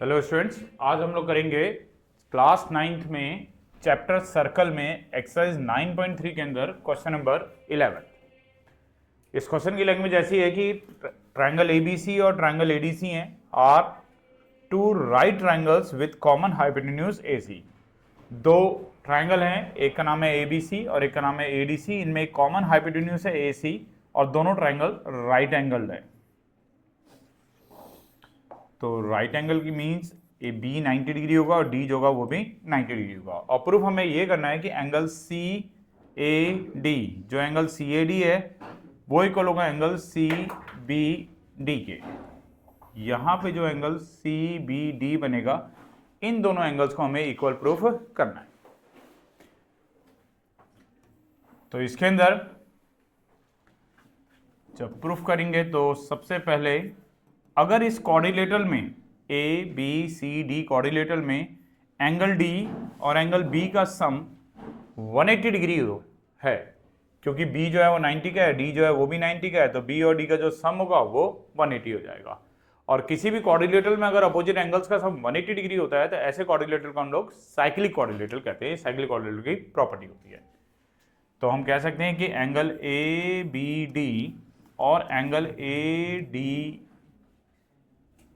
Hello students, आज हम लोग करेंगे क्लास 9th में चैप्टर सर्कल में एक्सरसाइज 9.3 के अंदर क्वेश्चन नंबर 11। इस क्वेश्चन की लैंग्वेज ऐसी है कि ट्रायंगल एबीसी और ट्रायंगल एडीसी हैं are two right triangles with common hypotenuse AC. दो ट्रायंगल हैं, एक का नाम है एबीसी और एक का नाम है एडीसी। इनमें एक कॉमन हाइपोटेन्यूज है एसी और दोनों ट्रायंगल राइट एंगल है। तो राइट एंगल की मीन्स ए बी 90 डिग्री होगा और डी जो होगा वो भी 90 डिग्री होगा। और प्रूफ हमें ये करना है कि एंगल सी ए डी, जो एंगल सी ए डी है वो इक्वल होगा एंगल सी बी डी के। यहां पे जो एंगल सी बी डी बनेगा, इन दोनों एंगल्स को हमें इक्वल प्रूफ करना है। तो इसके अंदर जब प्रूफ करेंगे तो सबसे पहले अगर इस क्वाड्रिलेटरल में A B C D quadrilateral में एंगल डी और एंगल बी का सम 180 डिग्री है, क्योंकि बी जो है वो 90 का है, डी जो है वो भी 90 का है, तो बी और डी का जो सम होगा वो 180 हो जाएगा। और किसी भी क्वाड्रिलेटरल में अगर अपोजिट एंगल्स का सम 180 डिग्री होता है तो ऐसे क्वाड्रिलेटरल को हम लोग साइक्लिक क्वाड्रिलेटरल कहते हैं। साइक्लिक क्वाड्रिलेटरल की प्रॉपर्टी होती है। तो हम कह सकते हैं कि एंगल ए बी डी और angle A D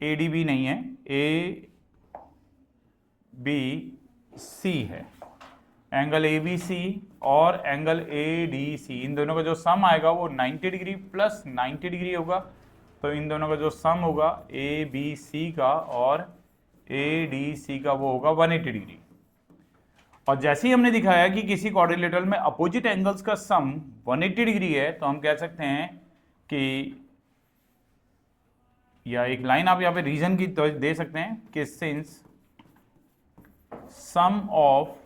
D B नहीं है, ए बी सी है। एंगल ए बी सी और एंगल ए डी सी, इन दोनों का जो सम आएगा वो 90 डिग्री प्लस 90 डिग्री होगा। तो इन दोनों का जो सम होगा ए बी सी का और ए डी सी का वो होगा 180 डिग्री। और जैसे ही हमने दिखाया कि किसी क्वाड्रिलेटरल में अपोजिट एंगल्स का सम 180 डिग्री है, तो हम कह सकते हैं कि, या एक लाइन आप यहाँ पे रीजन की तो दे सकते हैं कि since sum of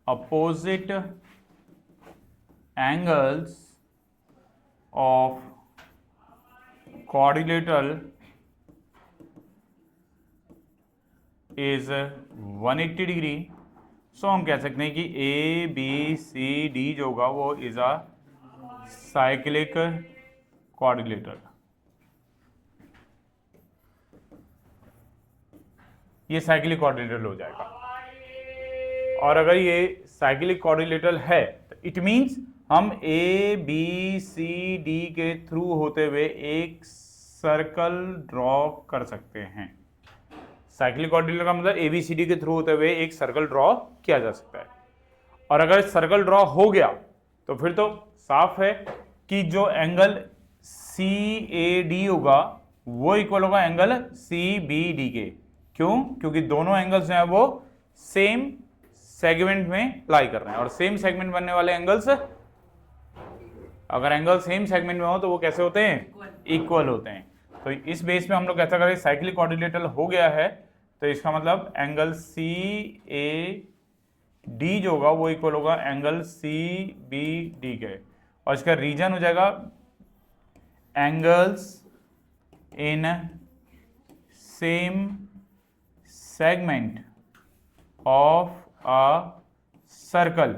opposite angles of quadrilateral is 180 degree, so हम कह सकते हैं कि ए बी सी डी जो होगा वो इज अ साइक्लिक क्वाड्रिलेटरल। ये साइक्लिक क्वाड्रिलेटरल हो जाएगा। और अगर ये साइक्लिक क्वाड्रिलेटरल है तो इट मींस हम ए बी सी डी के थ्रू होते हुए एक सर्कल ड्रॉ कर सकते हैं। साइक्लिक क्वाड्रिलेटरल का मतलब ए बी सी डी के थ्रू होते हुए एक सर्कल ड्रॉ किया जा सकता है। और अगर सर्कल ड्रॉ हो गया तो फिर तो साफ है कि जो एंगल सी ए डी होगा वो इक्वल होगा एंगल सी बी डी के। क्यों? क्योंकि दोनों एंगल्स जो है वो सेम सेगमेंट में लाई कर रहे हैं, और सेम सेगमेंट बनने वाले एंगल्स, अगर एंगल सेम सेगमेंट में हो तो वो कैसे होते हैं? इक्वल होते हैं। तो इस बेस पे हम लोग ऐसा करें, साइक्लिक क्वाड्रिलेटरल हो गया है तो इसका मतलब एंगल सी ए डी जो होगा वो इक्वल होगा एंगल सी बी डी के। और इसका रीजन हो जाएगा angles in same segment of a circle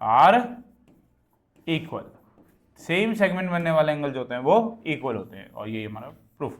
are equal। Same segment बनने वाले एंगल जो होते हैं वो इक्वल होते हैं, और ये हमारा प्रूफ।